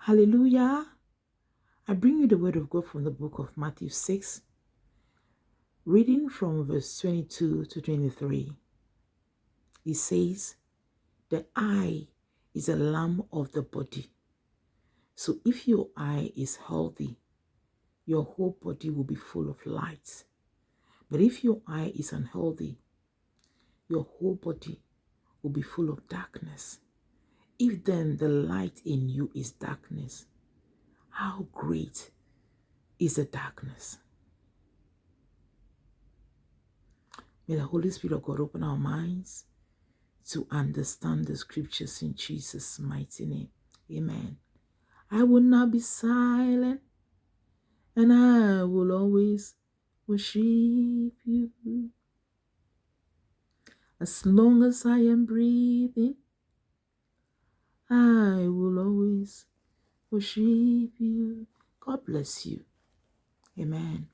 Hallelujah. I bring you the word of God from the book of Matthew 6, reading from verse 22 to 23. It says, "The eye is a lamp of the body. So if your eye is healthy, your whole body will be full of light. But if your eye is unhealthy, your whole body will be full of darkness. If then the light in you is darkness, how great is the darkness?" May the Holy Spirit of God open our minds to understand the scriptures in Jesus' mighty name. Amen. I will not be silent, and I will always worship you. As long as I am breathing, I will always worship you. God bless you. Amen.